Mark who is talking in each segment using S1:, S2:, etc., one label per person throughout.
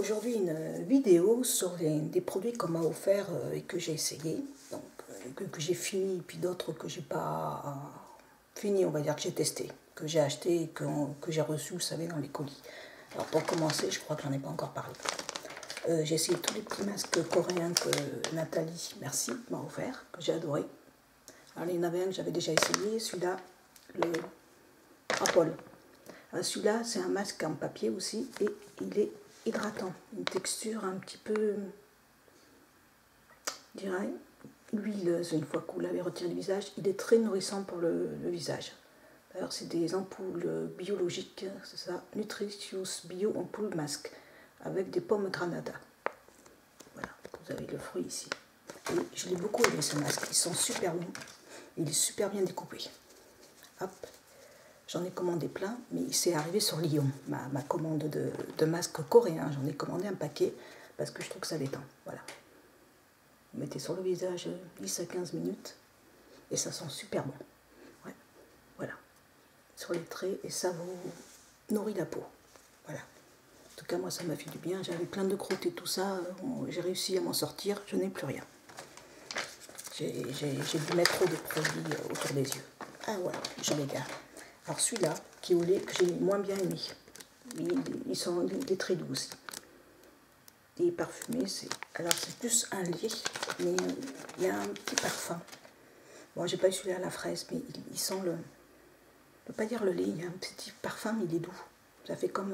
S1: aujourd'hui une vidéo sur des produits qu'on m'a offerts et que j'ai essayé, donc que j'ai fini, puis d'autres que j'ai pas fini, on va dire que j'ai testé, que j'ai acheté et que j'ai reçu, vous savez, dans les colis. Alors pour commencer, je crois que j'en ai pas encore parlé. J'ai essayé tous les petits masques coréens que Nathalie, merci, m'a offert, que j'ai adoré. Alors il y en avait un que j'avais déjà essayé, celui-là, le Apple. Celui-là, c'est un masque en papier aussi et il est hydratant. Une texture un petit peu, je dirais, huileuse une fois que vous l'avez retiré du visage. Il est très nourrissant pour le visage. Alors c'est des ampoules biologiques, c'est ça, Nutritious Bio Ampoule Masque avec des pommes granada. Voilà, vous avez le fruit ici. Et je l'ai beaucoup aimé ce masque, ils sont super bons. Il est super bien découpé. Hop. J'en ai commandé plein, mais c'est arrivé sur Lyon, ma commande de masques coréens. J'en ai commandé un paquet parce que je trouve que ça détend. Voilà. Vous mettez sur le visage 10 à 15 minutes et ça sent super bon. Ouais. Voilà. Sur les traits et ça vous nourrit la peau. Voilà. En tout cas, moi, ça m'a fait du bien. J'avais plein de croûtes et tout ça. J'ai réussi à m'en sortir. Je n'ai plus rien. J'ai dû mettre trop de produits autour des yeux. Ah voilà, je m'égare. Alors celui-là, qui est au lait, que j'ai moins bien aimé. Il est très doux aussi. Il est parfumé. Alors c'est plus un lait, mais il y a un petit parfum. Bon, j'ai pas eu celui-là à la fraise, mais il sent le... Je ne peux pas dire le lait, il y a un petit parfum, mais il est doux. Ça fait comme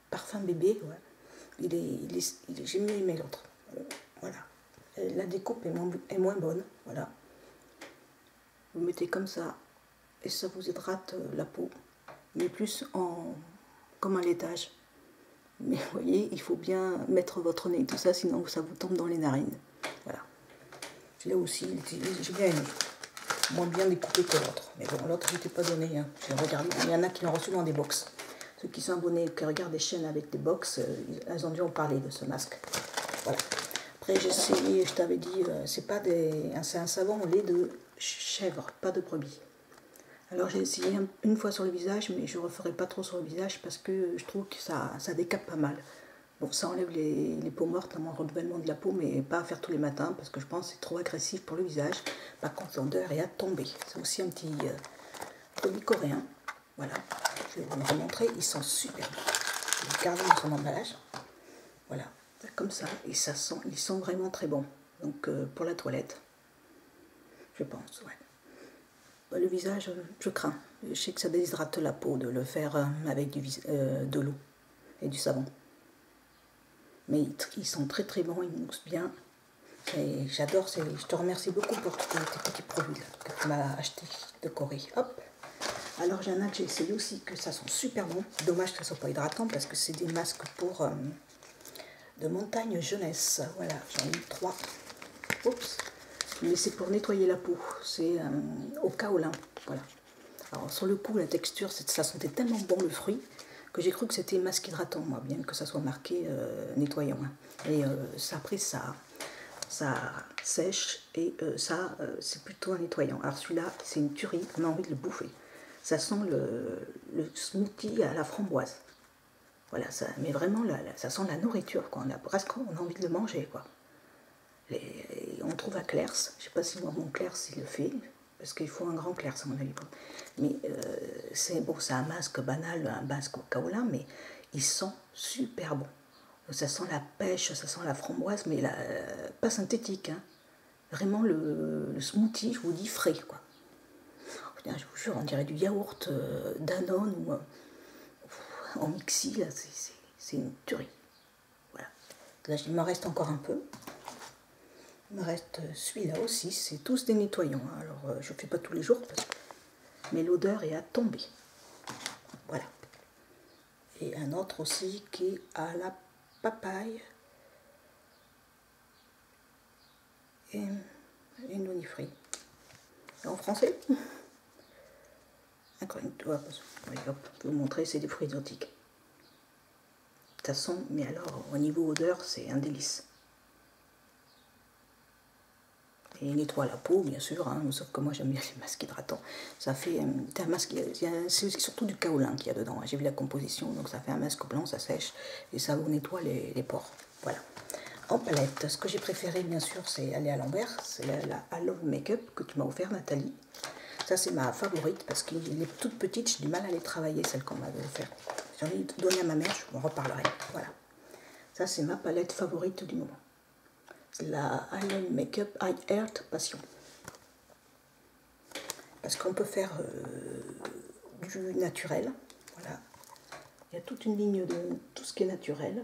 S1: parfum bébé. Ouais. J'ai mieux aimé l'autre. Voilà. La découpe est moins bonne. Voilà. Vous mettez comme ça. Et ça vous hydrate la peau, mais plus comme un laitage. Mais vous voyez, il faut bien mettre votre nez, tout ça, sinon ça vous tombe dans les narines. Voilà. Celui-là aussi, j'ai bien aimé. Moins bien découpé que l'autre. Mais bon, l'autre, je ne t'ai pas donné. Hein. J'ai regardé. Il y en a qui l'ont reçu dans des box. Ceux qui sont abonnés, qui regardent des chaînes avec des box, elles ont dû en parler de ce masque. Voilà. Après, j'ai essayé, je t'avais dit, c'est un savon au lait de chèvre, pas de brebis. Alors j'ai essayé une fois sur le visage, mais je ne referai pas trop sur le visage parce que je trouve que ça décape pas mal. Bon, ça enlève les peaux mortes, mon renouvellement de la peau, mais pas à faire tous les matins parce que je pense que c'est trop agressif pour le visage. Par contre, l'odeur est à tomber. C'est aussi un petit produit coréen. Voilà, je vais vous le remontrer. Ils sont super bons. Je vais garder dans son emballage. Voilà, comme ça. Et ils sont vraiment très bons. Donc pour la toilette, je pense, ouais. Le visage, je crains. Je sais que ça déshydrate la peau de le faire avec de l'eau et du savon. Mais ils sont très très bons, ils moussent bien. J'adore, je te remercie beaucoup pour tous tes petits produits là, que tu m'as achetés de Corée. Hop. Alors il y en a que j'ai essayé aussi, que ça sent super bon. Dommage que ça ne soit pas hydratant parce que c'est des masques pour de montagne jeunesse. Voilà, j'en ai eu 3. Oups. Mais c'est pour nettoyer la peau, c'est au kaolin, voilà. Alors sur le coup, la texture, ça sentait tellement bon le fruit, que j'ai cru que c'était masque hydratant, moi, bien que ça soit marqué nettoyant. Hein. Et après, ça sèche, et c'est plutôt un nettoyant. Alors celui-là, c'est une tuerie, on a envie de le bouffer. Ça sent le smoothie à la framboise. Voilà, mais vraiment, ça sent la nourriture, quoi. On a envie de le manger, quoi. On trouve à Clairs, je ne sais pas si moi mon Clairs il le fait, parce qu'il faut un grand Clairs à mon avis. Mais c'est bon, c'est un masque banal, un masque au kaolin, mais il sent super bon. Ça sent la pêche, ça sent la framboise, mais pas synthétique. Hein. Vraiment le smoothie, je vous dis frais, quoi. Putain, je vous jure, on dirait du yaourt Danone ou en mixi, là, c'est une tuerie. Voilà. Là, il m'en reste encore un peu. Il me reste celui-là aussi, c'est tous des nettoyants. Alors, je ne fais pas tous les jours, mais l'odeur est à tomber. Voilà. Et un autre aussi qui est à la papaye et nonifri. En français. Encore une fois, je vais vous montrer, c'est des fruits exotiques. Ça sent, mais alors, au niveau odeur, c'est un délice. Et il nettoie la peau, bien sûr, hein, sauf que moi j'aime bien les masques hydratants. Ça fait un masque, c'est surtout du kaolin qu'il y a dedans. J'ai vu la composition, donc ça fait un masque blanc, ça sèche et ça vous nettoie les pores. Voilà. En palette, ce que j'ai préféré, bien sûr, c'est aller à l'envers. C'est la I Love Makeup que tu m'as offert, Nathalie. Ça, c'est ma favorite parce qu'elle est toute petite, j'ai du mal à les travailler, celle qu'on m'avait offert. J'en ai donné à ma mère, je vous en reparlerai. Voilà. Ça, c'est ma palette favorite du moment. La I Love Makeup High Heart Passion. Parce qu'on peut faire du naturel. Voilà. Il y a toute une ligne de tout ce qui est naturel.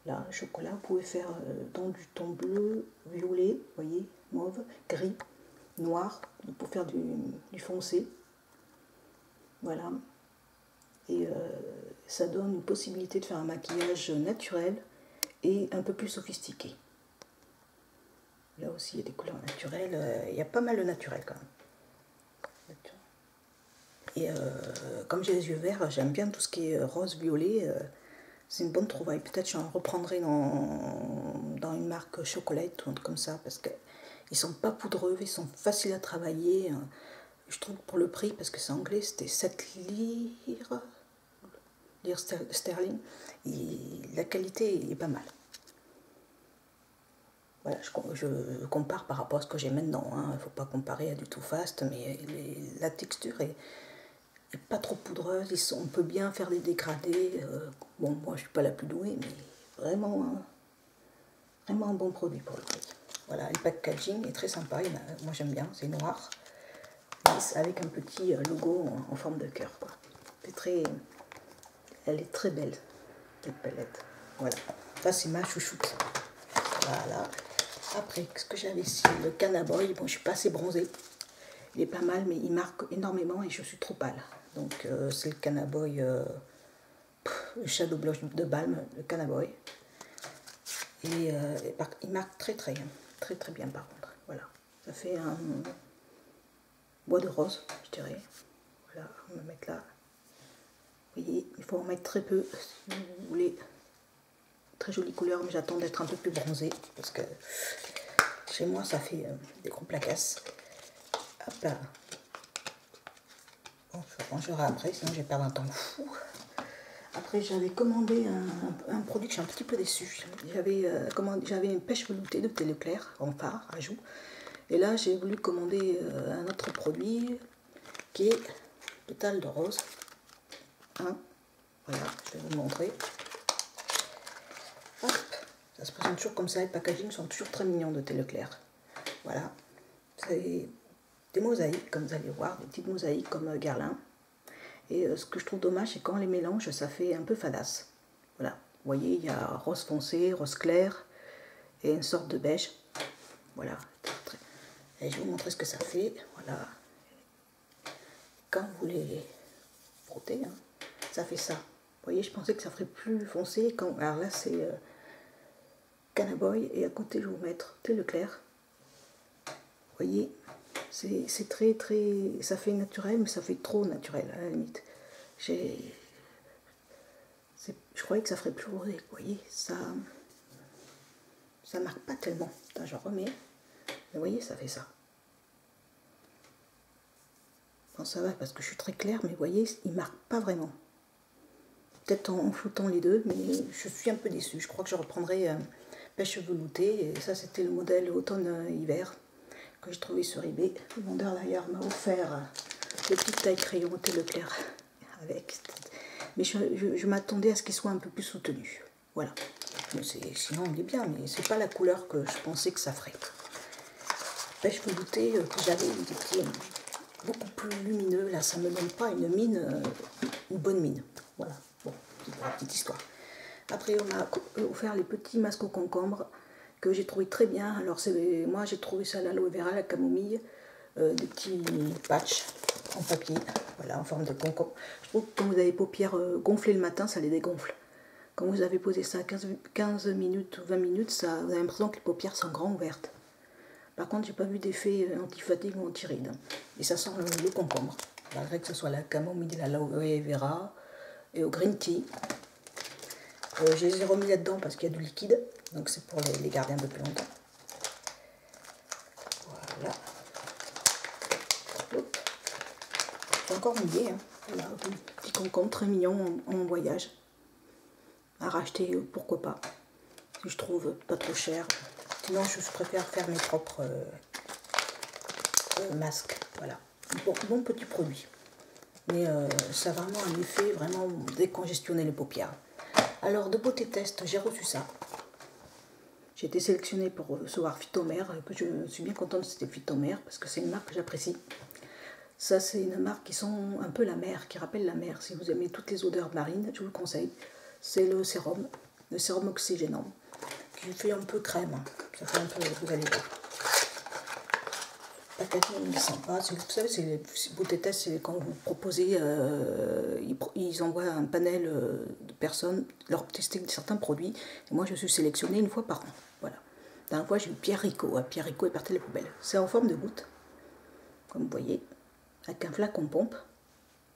S1: Là, chocolat, vous pouvez faire dans du ton bleu, violet, vous voyez, mauve, gris, noir, pour faire du foncé. Voilà. Et ça donne une possibilité de faire un maquillage naturel et un peu plus sophistiqué. Là aussi, il y a des couleurs naturelles. Il y a pas mal de naturel quand même. Et comme j'ai les yeux verts, j'aime bien tout ce qui est rose-violet. C'est une bonne trouvaille. Peut-être j'en reprendrai dans une marque chocolate ou un truc comme ça. Parce qu'ils ne sont pas poudreux, ils sont faciles à travailler. Je trouve pour le prix, parce que c'est anglais, c'était 7 lire sterling. Et la qualité est pas mal. Voilà, je compare par rapport à ce que j'ai maintenant. Il ne faut pas comparer à du Too Faced, mais la texture est pas trop poudreuse. On peut bien faire des dégradés. Bon, moi je suis pas la plus douée, mais vraiment, vraiment un bon produit pour le prix. Voilà, le packaging est très sympa. Moi j'aime bien, c'est noir, avec un petit logo en forme de cœur. Elle est très belle, cette palette. Voilà, ça c'est ma chouchoute. Voilà. Après, ce que j'avais ici, le Canaboy. Bon, je suis pas assez bronzée. Il est pas mal, mais il marque énormément et je suis trop pâle. Donc, c'est le Canaboy, le Shadow Blush de Balm, le Canaboy. Et il marque très bien par contre. Voilà. Ça fait un bois de rose, je dirais. Voilà, on va mettre là. Vous voyez, il faut en mettre très peu si vous voulez. Très jolie couleur, mais j'attends d'être un peu plus bronzée parce que chez moi ça fait des gros placasses. Hop là. Bon, je rangerai après, sinon je vais perdre un temps fou. Après, j'avais commandé un produit que je suis un petit peu déçue. J'avais une pêche veloutée de thé Leclerc en fard à joues. Et là, j'ai voulu commander un autre produit qui est Pétale de rose. Hein, voilà, je vais vous montrer. Hop, ça se présente toujours comme ça. Les packagings sont toujours très mignons de thé Leclerc. Voilà, c'est des mosaïques, comme vous allez voir, des petites mosaïques comme Guerlain. Et ce que je trouve dommage, c'est quand on les mélange, ça fait un peu fadasse. Voilà, vous voyez, il y a rose foncé, rose clair et une sorte de beige. Voilà, et je vais vous montrer ce que ça fait. Voilà, quand vous les frottez, hein, ça fait ça. Vous voyez, je pensais que ça ferait plus foncé. Alors là, c'est Canaboy et à côté, je vais vous mettre thé Leclerc. Vous voyez, c'est très, ça fait naturel, mais ça fait trop naturel à la limite. Je croyais que ça ferait plus rosé, vous voyez, ça marque pas tellement. Attends, je remets, mais vous voyez, ça fait ça. Bon, ça va parce que je suis très claire, mais vous voyez, il marque pas vraiment. Peut-être en floutant les deux, mais je suis un peu déçue. Je crois que je reprendrai pêche veloutée, et ça c'était le modèle automne-hiver que j'ai trouvé sur eBay. Le vendeur d'ailleurs m'a offert le petit taille crayon thé Leclerc avec. Mais je m'attendais à ce qu'il soit un peu plus soutenu. Voilà. Sinon il est bien, mais c'est pas la couleur que je pensais que ça ferait. Pêche veloutée que j'avais, il était beaucoup plus lumineux. Là, ça me donne pas une mine, une bonne mine. Voilà. Bon, c'est pour la petite histoire. Après, on m'a offert les petits masques au concombre que j'ai trouvé très bien. Alors, moi, j'ai trouvé ça à l'aloe vera, la camomille, des petits patchs en papier, voilà, en forme de concombre. Je trouve que quand vous avez les paupières gonflées le matin, ça les dégonfle. Quand vous avez posé ça 15 minutes ou 20 minutes, vous avez l'impression que les paupières sont grand ouvertes. Par contre, j'ai pas vu d'effet anti-fatigue ou anti-rides. Et ça sent le concombre. Malgré que ce soit la camomille, l'aloe vera et au green tea. Je les ai remis là-dedans parce qu'il y a du liquide. Donc c'est pour les garder un peu plus longtemps. Voilà. J'ai encore mouillé. Hein. Voilà, un petit concombre très mignon en voyage. À racheter, pourquoi pas. Si je trouve pas trop cher. Sinon, je préfère faire mes propres masques. Voilà. Bon petit produit. Mais ça a vraiment un effet vraiment décongestionner les paupières. Alors, de beauté test, j'ai reçu ça. J'ai été sélectionnée pour recevoir Phytomère, que je suis bien contente que c'était Phytomère, parce que c'est une marque que j'apprécie. Ça, c'est une marque qui sent un peu la mer, qui rappelle la mer. Si vous aimez toutes les odeurs marines, je vous le conseille. C'est le sérum oxygénant, qui fait un peu crème. Ça fait un peu, vous allez voir. Le packaging est sympa. Vous savez, c'est les beauté tests, c'est quand vous proposez, ils envoient un panel de personnes leur tester certains produits. Et moi, je suis sélectionnée une fois par an. Voilà. La dernière fois, j'ai eu Pierre Ricot. Pierre Ricot est parti les poubelles. C'est en forme de goutte, comme vous voyez, avec un flacon pompe.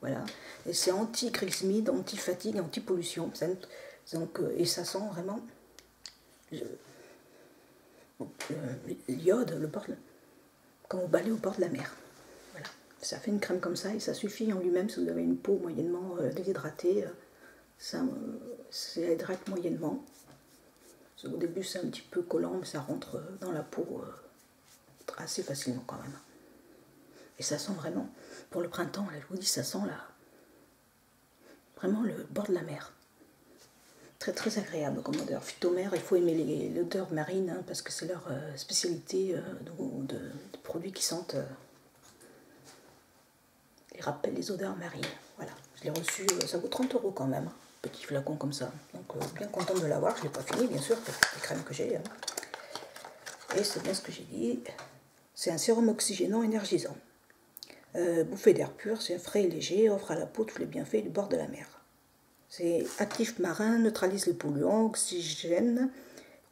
S1: Voilà. Et c'est anti-grismide, anti-fatigue, anti-pollution. Donc, et ça sent vraiment l'iode, le bord, quand vous balayez au bord de la mer. Voilà. Ça fait une crème comme ça et ça suffit en lui-même si vous avez une peau moyennement déshydratée. Ça hydrate moyennement. Au début, c'est un petit peu collant, mais ça rentre dans la peau assez facilement quand même. Et ça sent vraiment, pour le printemps, là, je vous dis, ça sent là, vraiment le bord de la mer. Très très agréable comme odeur. Phytomère, il faut aimer l'odeur marine, hein, parce que c'est leur spécialité de produits qui sentent, ils rappellent les odeurs marines. Voilà, je l'ai reçu, ça vaut 30 € quand même, petit flacon comme ça. Donc bien contente de l'avoir, je ne l'ai pas fini bien sûr, c'est les crèmes que j'ai. Hein. Et c'est bien ce que j'ai dit, c'est un sérum oxygénant énergisant. Bouffée d'air pur, c'est frais et léger, offre à la peau tous les bienfaits du bord de la mer. C'est actif marin, neutralise les polluants, oxygène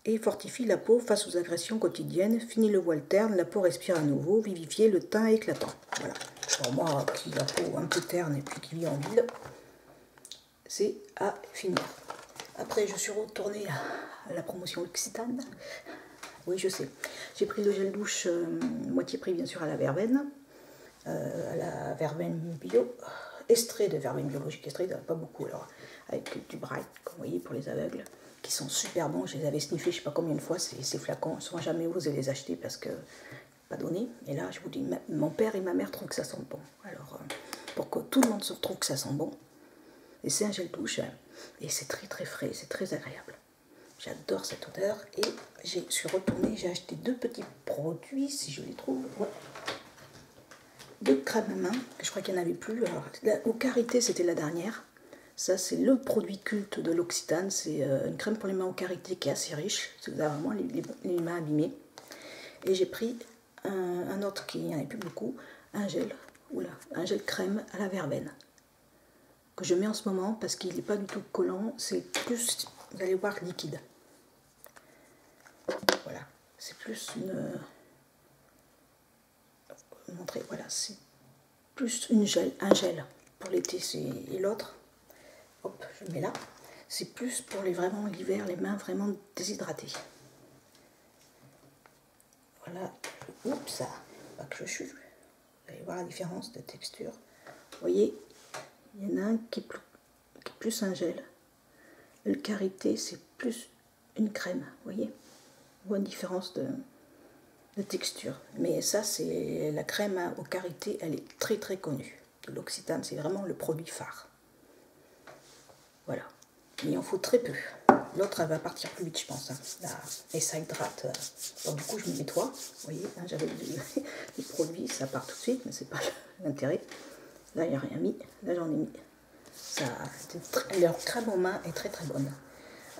S1: et fortifie la peau face aux agressions quotidiennes, finit le voile terne, la peau respire à nouveau, vivifier le teint éclatant. Voilà. Pour moi, qui a la peau un peu terne et puis qui vit en ville, c'est à finir. Après, je suis retournée à la promotion L'Occitane. Oui, je sais. J'ai pris le gel douche moitié prix, bien sûr, à la verveine bio, extrait de verveine biologique, extrait, pas beaucoup alors, avec du Bright, comme vous voyez, pour les aveugles, qui sont super bons. Je les avais sniffés je ne sais pas combien de fois, ces flacons, sans jamais oser les acheter parce que pas donné. Et là, je vous dis, mon père et ma mère trouvent que ça sent bon. Alors, pour que tout le monde se trouve que ça sent bon, et c'est un gel douche, et c'est très très frais, c'est très agréable. J'adore cette odeur, et je suis retournée, j'ai acheté 2 petits produits, si je les trouve, ouais. 2 crèmes à main, je crois qu'il n'y en avait plus. Alors, au Karité, c'était la dernière. Ça, c'est le produit culte de l'Occitane. C'est une crème pour les mains au Karité qui est assez riche. Si vous avez vraiment les mains abîmées. Et j'ai pris un autre qui n'y en avait plus beaucoup, un gel. Oula, un gel crème à la verveine. Que je mets en ce moment parce qu'il n'est pas du tout collant. C'est plus, vous allez voir, liquide. Voilà, c'est plus une... montrer, voilà, c'est plus un gel pour l'été, et l'autre, hop, je le mets là, c'est plus pour vraiment l'hiver, les mains vraiment déshydratées. Voilà, oups, ça, pas que je chute, vous allez voir la différence de texture. Vous voyez, il y en a un qui est plus un gel, le Karité c'est plus une crème, vous voyez, on voit une différence de texture. Mais ça, c'est la crème au Karité, elle est très très connue. De l'Occitane, c'est vraiment le produit phare. Voilà. Il en faut très peu. L'autre, elle va partir plus vite, je pense. Hein. Là, et ça hydrate. Donc, du coup, je me nettoie. Vous voyez, hein, j'avais les produits, ça part tout de suite, mais c'est pas l'intérêt. Là, il n'y a rien mis. Là, j'en ai mis. Ça, leur crème aux mains est très très bonne.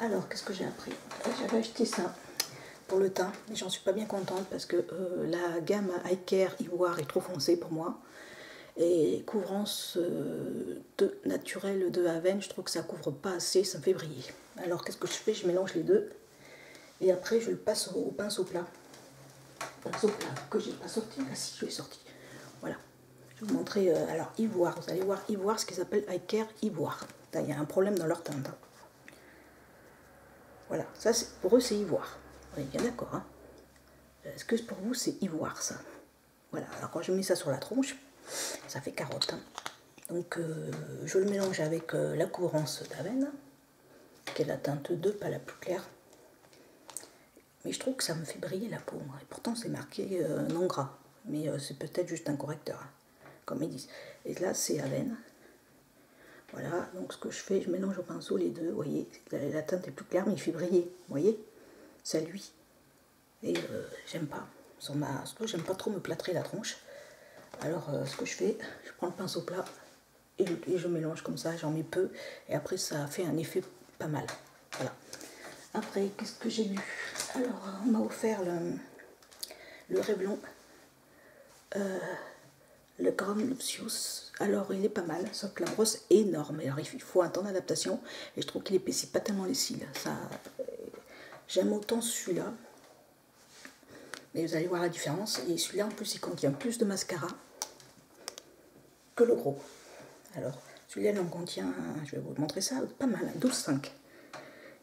S1: Alors, qu'est-ce que j'ai appris? J'avais acheté ça pour le teint, mais j'en suis pas bien contente parce que la gamme Eye Care Ivoire est trop foncée pour moi. Et couvrance naturelle de Haven, je trouve que ça couvre pas assez, ça me fait briller. Alors qu'est-ce que je fais? Je mélange les deux et après je le passe au pinceau plat. Pinceau plat que j'ai pas sorti, là si je l'ai sorti. Voilà. Je vais vous montrer, alors Ivoire, vous allez voir Ivoire, ce qu'ils appellent Eye Care Ivoire. Là, il y a un problème dans leur teinte. Hein. Voilà, ça pour eux c'est Ivoire. On est bien d'accord, hein. Est-ce que pour vous c'est Ivoire ça? Voilà, alors quand je mets ça sur la tronche, ça fait carotte. Hein. Donc je le mélange avec la couvrance d'Avène, qui est la teinte 2, pas la plus claire. Mais je trouve que ça me fait briller la peau. Et pourtant c'est marqué non gras, mais c'est peut-être juste un correcteur, hein, comme ils disent. Et là c'est Avène. Voilà, donc ce que je fais, je mélange au pinceau les deux, vous voyez, la teinte est plus claire, mais il fait briller, vous voyez, ça lui. Et j'aime pas, j'aime pas trop me plâtrer la tronche. Alors ce que je fais, je prends le pinceau plat et je mélange comme ça, j'en mets peu, et après ça fait un effet pas mal. Voilà. Après, qu'est-ce que j'ai lu? Alors, on m'a offert le Revlon. Le Grand Luxius, alors il est pas mal, sauf que la brosse est énorme. Alors il faut un temps d'adaptation et je trouve qu'il épaissit pas tellement les cils. J'aime autant celui-là, mais vous allez voir la différence. Et celui-là en plus il contient plus de mascara que le gros. Alors celui-là il en contient, je vais vous montrer ça, pas mal, 12,5,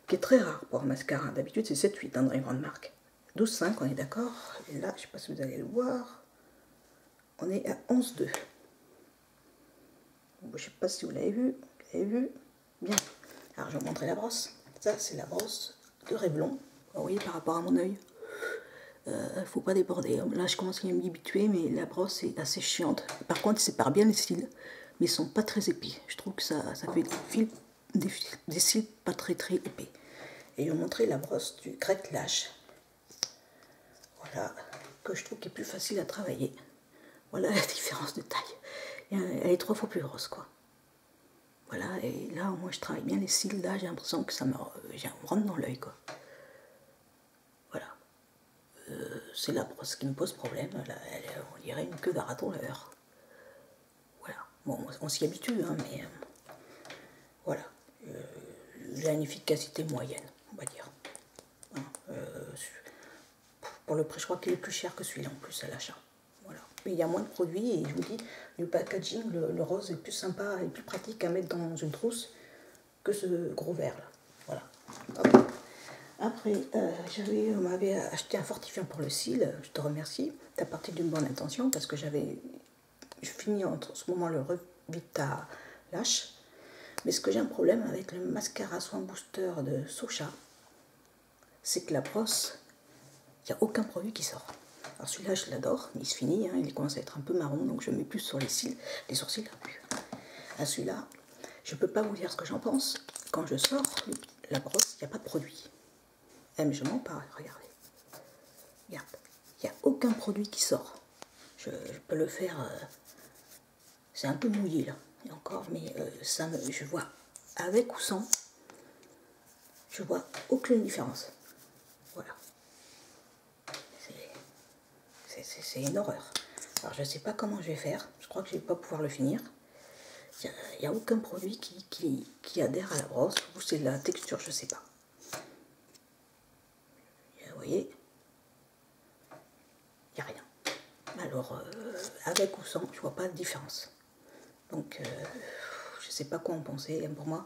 S1: qui est très rare pour un mascara. D'habitude c'est 7,8 dans les grandes marques. 12,5 on est d'accord. Et là je sais pas si vous allez le voir. On est à 11,2. Je ne sais pas si vous l'avez vu. Vous l'avez vu? Bien. Alors, je vais vous montrer la brosse. Ça, c'est la brosse de Revlon. Vous voyez, par rapport à mon œil, faut pas déborder. Là, je commence à m'y habituer, mais la brosse est assez chiante. Par contre, il sépare bien les cils, mais ils sont pas très épais. Je trouve que ça fait des cils pas très épais. Et je vais vous montrer la brosse du Grette Lash. Voilà, que je trouve qui est plus facile à travailler. Voilà la différence de taille. Elle est 3 fois plus grosse, quoi. Voilà, et là, moi, je travaille bien les cils. Là, j'ai l'impression que ça me rentre dans l'œil, quoi. Voilà. C'est la brosse qui me pose problème. Là, on dirait une queue d'araton l'heure. Voilà. Bon, on s'y habitue, hein, mais... voilà. J'ai une efficacité moyenne, on va dire. Hein, pour le prix, je crois qu'il est plus cher que celui-là, en plus, à l'achat. Voilà. Mais il y a moins de produits et je vous dis, le packaging, le rose est plus sympa et plus pratique à mettre dans une trousse que ce gros verre là. Voilà. Hop. Après, on m'avait acheté un fortifiant pour le cil. Je te remercie. Tu as parti d'une bonne intention parce que je finis en ce moment le Revita Lash. Mais ce que j'ai un problème avec le mascara soin booster de Socha, c'est que la brosse, il n'y a aucun produit qui sort. Alors celui-là, je l'adore, mais il se finit, hein, il commence à être un peu marron, donc je mets plus sur les sourcils. À celui-là, je ne peux pas vous dire ce que j'en pense. Quand je sors la brosse, il n'y a pas de produit. Mais je mens pas, regardez. Regarde, il n'y a aucun produit qui sort. Je peux le faire, c'est un peu mouillé là, et encore, mais je vois, avec ou sans, je vois aucune différence. Voilà. C'est une horreur. Alors je ne sais pas comment je vais faire, je crois que je ne vais pas pouvoir le finir. Il n'y a aucun produit qui adhère à la brosse, ou c'est la texture, je ne sais pas. Vous voyez, il n'y a rien. Alors, avec ou sans, je ne vois pas de différence. Donc, je ne sais pas quoi en penser. Pour moi,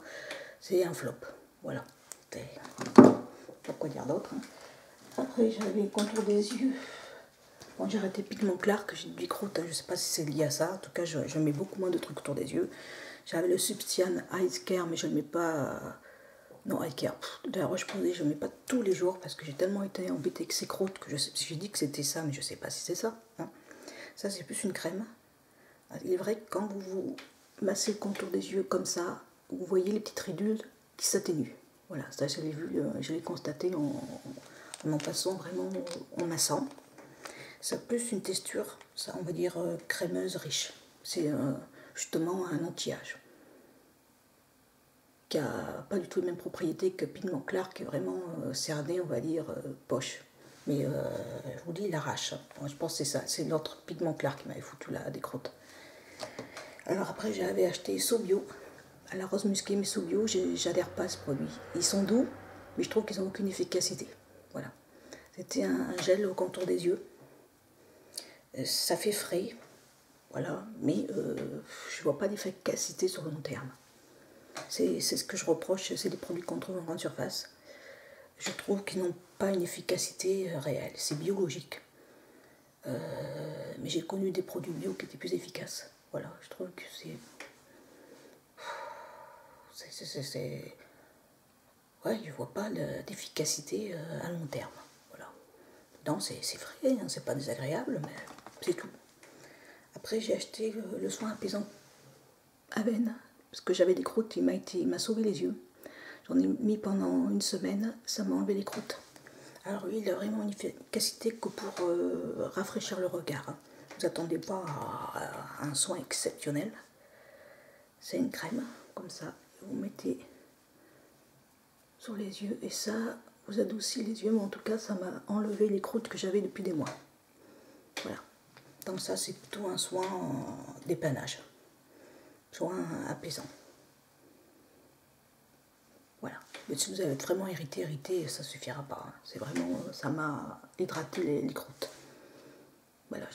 S1: c'est un flop. Voilà. Pas quoi dire d'autre. Hein. Après, j'avais le contour des yeux. Bon, j'ai arrêté Pigment Clark, j'ai du croûte, hein, je ne sais pas si c'est lié à ça. En tout cas, je mets beaucoup moins de trucs autour des yeux. J'avais le Substian Eye Care, mais je ne le mets pas... non, Eye Care. De la Roche-Posay, je ne le mets pas tous les jours parce que j'ai tellement été embêtée avec ces croûtes que j'ai dit que c'était ça, mais je ne sais pas si c'est ça. Hein. Ça, c'est plus une crème. Il est vrai que quand vous massez le contour des yeux comme ça, vous voyez les petites ridules qui s'atténuent. Voilà, ça je l'ai vu, je l'ai constaté en passant vraiment en massant. Ça a plus une texture, ça on va dire crémeuse, riche. C'est justement un anti-âge qui n'a pas du tout les mêmes propriétés que Pigment Clark, qui est vraiment cerné, on va dire, poche. Mais je vous dis, il arrache. Bon, je pense que c'est ça, c'est l'autre Pigment Clark qui m'avait foutu là des croûtes. Alors après, j'avais acheté Sobio, à la rose musquée, mais Sobio, j'adhère pas à ce produit. Ils sont doux, mais je trouve qu'ils n'ont aucune efficacité. Voilà. C'était un gel au contour des yeux. Ça fait frais, voilà, mais je vois pas d'efficacité sur le long terme. C'est ce que je reproche, c'est des produits qu'on trouve en grande surface. Je trouve qu'ils n'ont pas une efficacité réelle, c'est biologique. Mais j'ai connu des produits bio qui étaient plus efficaces. Voilà, je trouve que ouais, je vois pas d'efficacité à long terme. Voilà. Non, c'est frais, hein, c'est pas désagréable, mais c'est tout. Après, j'ai acheté le soin apaisant à veine, parce que j'avais des croûtes, il m'a sauvé les yeux. J'en ai mis pendant une semaine, ça m'a enlevé les croûtes. Alors lui, il a vraiment une efficacité que pour rafraîchir le regard. Hein. Vous attendez pas à un soin exceptionnel. C'est une crème, comme ça. Vous mettez sur les yeux et ça vous adoucit les yeux, mais en tout cas, ça m'a enlevé les croûtes que j'avais depuis des mois. Voilà. Donc ça, c'est plutôt un soin dépannage. Soin apaisant. Voilà. Mais si vous êtes vraiment irrité, ça suffira pas. Hein. C'est vraiment, ça m'a hydraté les croûtes. Voilà,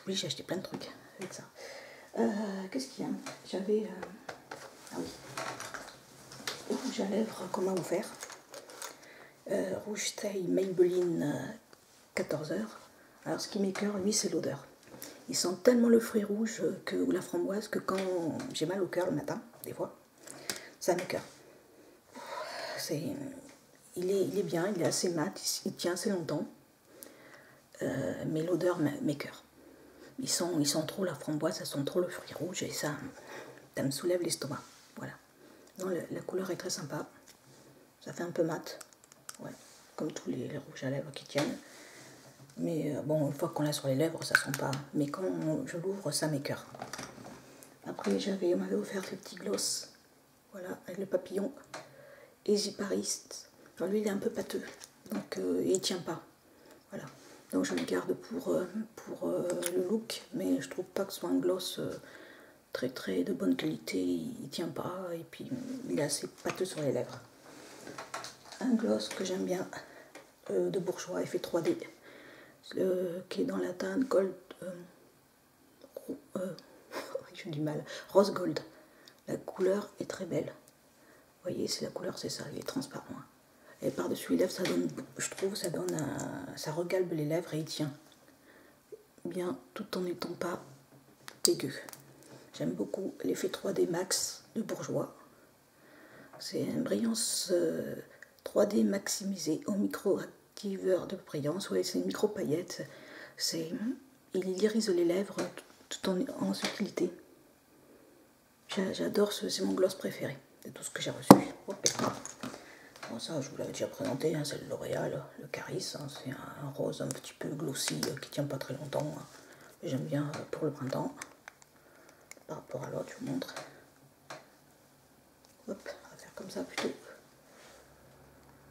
S1: oui, j'ai acheté plein de trucs avec ça. Qu'est-ce qu'il y a? J'avais, ah oui, le rouge à lèvres, comment vous faire? Rouge taille Maybelline 14 heures. Alors ce qui m'écoeure, lui, c'est l'odeur. Il sent tellement le fruit rouge ou la framboise que quand j'ai mal au cœur le matin, des fois, ça m'écoeure. Il est bien, il est assez mat, il tient assez longtemps, mais l'odeur m'écoeure. Il sent trop la framboise, ça sent trop le fruit rouge et ça me soulève l'estomac. Voilà. Non, la couleur est très sympa. Ça fait un peu mat, ouais, comme tous les rouges à lèvres qui tiennent. Mais bon, une fois qu'on l'a sur les lèvres, ça sent pas. Mais quand je l'ouvre, ça m'écoeure. Après, on m'avait offert ce petit gloss, voilà, avec le papillon. Easy Paris. Alors lui, il est un peu pâteux, donc il tient pas. Voilà. Donc je le garde pour le look, mais je trouve pas que ce soit un gloss très très de bonne qualité. Il tient pas et puis il est assez pâteux sur les lèvres. Un gloss que j'aime bien de Bourjois, effet 3D, qui est dans la teinte gold, j'ai du mal, rose gold. La couleur est très belle. Vous voyez, c'est la couleur, c'est ça, il est transparent. Et par-dessus les lèvres, ça donne, je trouve, ça regalbe les lèvres et il tient bien tout en n'étant pas dégueu. J'aime beaucoup l'effet 3D Max de Bourjois. C'est une brillance 3D maximisée au micro-activeur de brillance. Ouais, c'est une micro-paillette. Il irise les lèvres tout en subtilité. J'adore, c'est mon gloss préféré de tout ce que j'ai reçu. Bon, ça, je vous l'avais déjà présenté, hein, c'est le L'Oréal, le Caris. Hein, c'est un rose un petit peu glossy qui tient pas très longtemps. Hein. J'aime bien pour le printemps. Par rapport à l'autre, je vous montre. Hop, on va faire comme ça plutôt.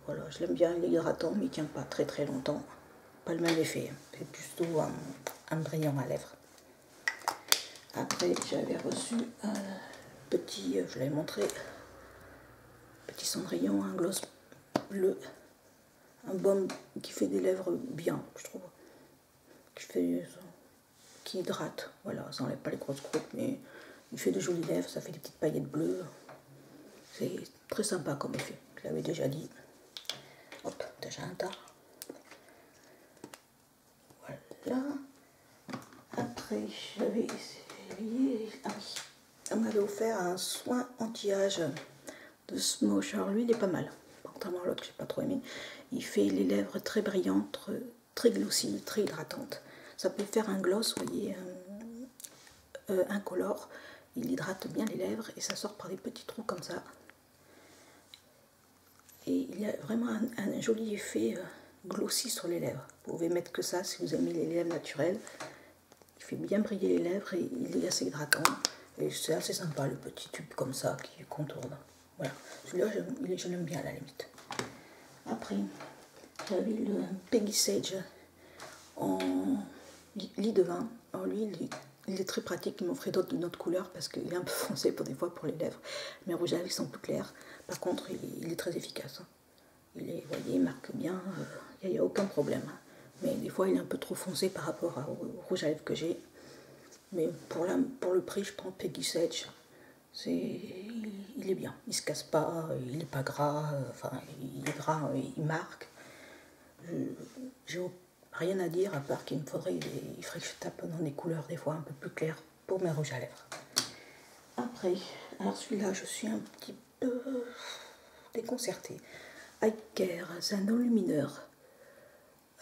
S1: Voilà, je l'aime bien, il est hydratant, mais il tient pas très très longtemps. Pas le même effet, c'est plutôt un brillant à lèvres. Après, j'avais reçu un petit, je l'avais montré, petit Cendrillon, un gloss bleu, un baume qui fait des lèvres bien, je trouve, qui hydrate, voilà, ça n'enlève pas les grosses croûtes, mais il fait de jolies lèvres, ça fait des petites paillettes bleues, c'est très sympa comme effet, je l'avais déjà dit. Hop, déjà un tas. Voilà. Après, j'avais essayé, ah oui, on m'avait offert un soin anti-âge de Smosh. Alors lui, il est pas mal, contrairement à l'autre que j'ai pas trop aimé. Il fait les lèvres très brillantes, très glossy, très hydratantes. Ça peut faire un gloss, vous voyez, incolore. Il hydrate bien les lèvres et ça sort par des petits trous comme ça. Et il a vraiment un joli effet glossy sur les lèvres. Vous pouvez mettre que ça si vous aimez les lèvres naturelles. Il fait bien briller les lèvres et il est assez hydratant. Et c'est assez sympa, le petit tube comme ça qui contourne. Voilà, celui-là je l'aime bien à la limite. Après, j'avais le Peggy Sage en lit de vin. Alors lui, il est très pratique, il m'offrait d'autres d'une autre couleur parce qu'il est un peu foncé pour des fois pour les lèvres. Mes rouges à lèvres sont plus clairs. Par contre, il est très efficace. Il est, vous voyez, il marque bien, il n'y a aucun problème. Mais des fois, il est un peu trop foncé par rapport au rouge à lèvres que j'ai. Mais pour le prix, je prends Peggy Sage. Il est bien, il se casse pas, il n'est pas gras, enfin, il est gras, il marque. Rien à dire à part qu'il faudrait que je tape dans des couleurs des fois un peu plus claires pour mes rouges à lèvres. Après, alors celui-là, je suis un petit peu déconcertée. Eye Care, c'est un enlumineur.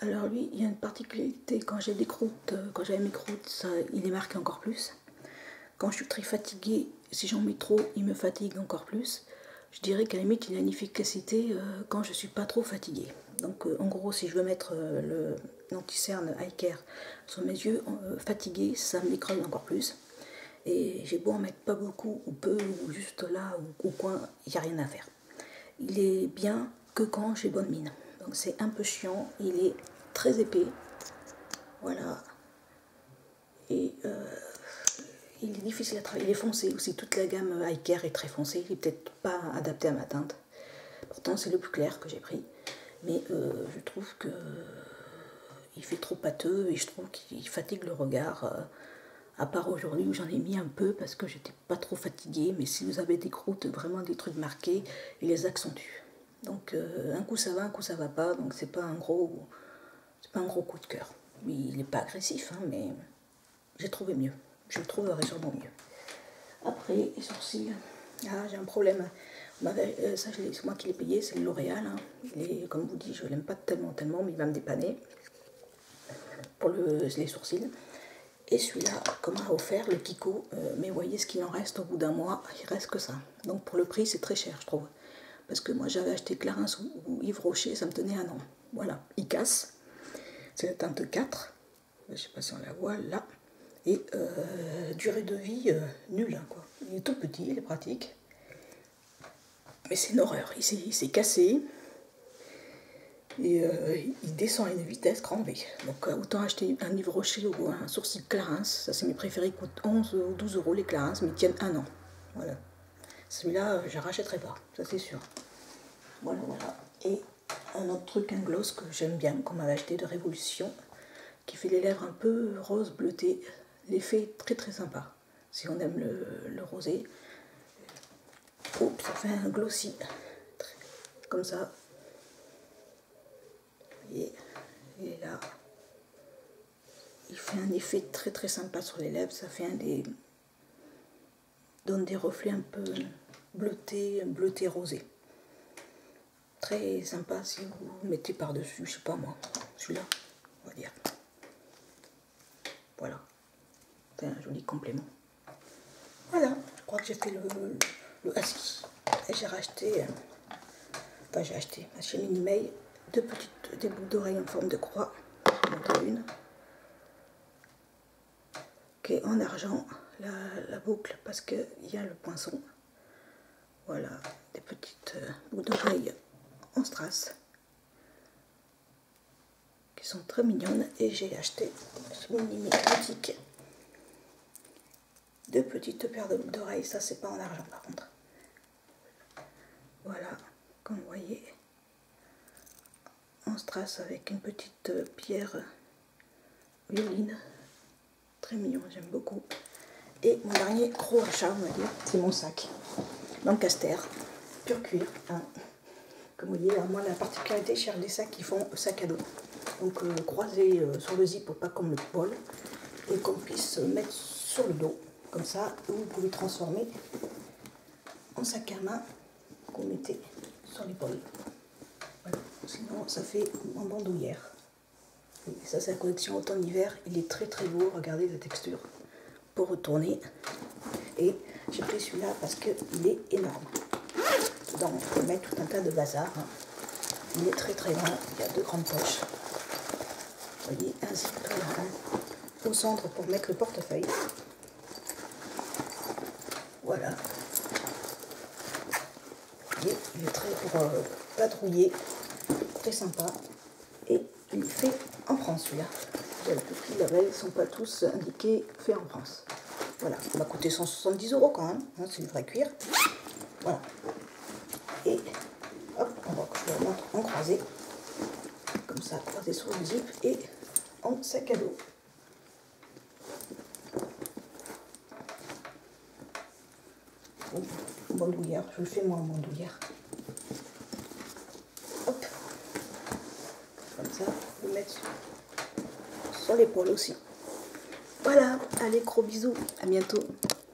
S1: Alors lui, il y a une particularité, quand j'ai des croûtes, quand j'avais mes croûtes, ça, il est marqué encore plus. Quand je suis très fatiguée, si j'en mets trop, il me fatigue encore plus. Je dirais qu'à la limite, il a une efficacité quand je ne suis pas trop fatiguée. Donc en gros, si je veux mettre l'anti-cerne Eye Care sur mes yeux fatigués, ça me l'écrase encore plus. Et j'ai beau en mettre pas beaucoup ou peu, ou juste là, ou au coin, il n'y a rien à faire. Il est bien que quand j'ai bonne mine. Donc c'est un peu chiant, il est très épais. Voilà. Et il est difficile à travailler, il est foncé aussi. Toute la gamme Eye Care est très foncée, il n'est peut-être pas adapté à ma teinte. Pourtant c'est le plus clair que j'ai pris. Mais je trouve que il fait trop pâteux et je trouve qu'il fatigue le regard. À part aujourd'hui où j'en ai mis un peu parce que j'étais pas trop fatiguée, mais si vous avez des croûtes, vraiment des trucs marqués, il les accentue. Donc un coup ça va pas, donc c'est pas un gros coup de cœur. Il n'est pas agressif, hein, mais j'ai trouvé mieux. Je le trouverai sûrement mieux. Après, les sourcils, j'ai un problème. Ça, c'est moi qui l'ai payé, c'est le L'Oréal. Hein. Comme vous dites, je l'aime pas tellement, mais il va me dépanner pour les sourcils. Et celui-là, comme a offert le Kiko, mais vous voyez ce qu'il en reste au bout d'un mois, il reste que ça. Donc pour le prix, c'est très cher, je trouve. Parce que moi, j'avais acheté Clarins ou Yves Rocher, ça me tenait un an. Voilà, il casse. C'est la teinte 4. Je ne sais pas si on la voit là. Et durée de vie nulle, hein, quoi. Il est tout petit, il est pratique. Mais c'est une horreur. Il s'est cassé. Et il descend à une vitesse grand V. Donc autant acheter un Yves Rocher ou un sourcil Clarins, ça c'est mes préférés, ils coûtent 11 ou 12 euros les Clarins, mais ils tiennent un an. Voilà. Celui-là, je ne rachèterai pas, ça c'est sûr. Voilà. Et un autre truc, un gloss que j'aime bien, qu'on m'avait acheté de Révolution, qui fait les lèvres un peu rose bleuté. L'effet est très très sympa, si on aime le rosé. Oups, ça fait un glossy, comme ça. Et il est là. Il fait un effet très très sympa sur les lèvres. Ça fait donne des reflets un peu bleutés rosés. Très sympa si vous mettez par-dessus, je sais pas moi, celui-là, on va dire. Voilà. C'est un joli complément. Voilà, je crois que j'ai fait le assis. Et j'ai racheté, chez Minimay, des boucles d'oreilles en forme de croix. Je vais montrer une. Qui est en argent, la boucle, parce qu'il y a le poinçon. Voilà, des petites boucles d'oreilles en strass. Qui sont très mignonnes. Et j'ai acheté chez Minimay boutique. 2 petites paires de boucles d'oreilles. Ça, c'est pas en argent par contre. Voilà, comme vous voyez. En strass avec une petite pierre violine. Très mignon, j'aime beaucoup. Et mon dernier gros achat, on va dire, c'est mon sac. Lancaster, pur cuir. Hein. Comme vous voyez, moi la particularité, je cherche des sacs qui font sac à dos. Donc croisés sur le zip, pas comme le bol. Et qu'on puisse mettre sur le dos. Comme ça, vous pouvez transformer en sac à main qu'on mettez sur l'épaule. Voilà. Sinon, ça fait en bandoulière. Et ça, c'est la collection automne-hiver. Il est très très beau. Regardez la texture pour retourner. Et j'ai pris celui-là parce qu'il est énorme. Donc, on peut mettre tout un tas de bazar. Hein. Il est très très grand. Il y a 2 grandes poches. Vous voyez, un zip au centre pour mettre le portefeuille. Voilà. Et il est très pour patrouiller. Très sympa. Et il est fait en France, celui-là. Les petits labels ne sont pas tous indiqués fait en France. Voilà, ça m'a coûté 170 € quand même, hein, c'est du vrai cuir. Voilà. Et hop, je le montre en croisé. Comme ça, croisé sur le zip et en sac à dos. En bandoulière, je le fais moi en bandoulière. Hop. Comme ça, vous le mettre pour les poils aussi. Voilà, allez, gros bisous, à bientôt.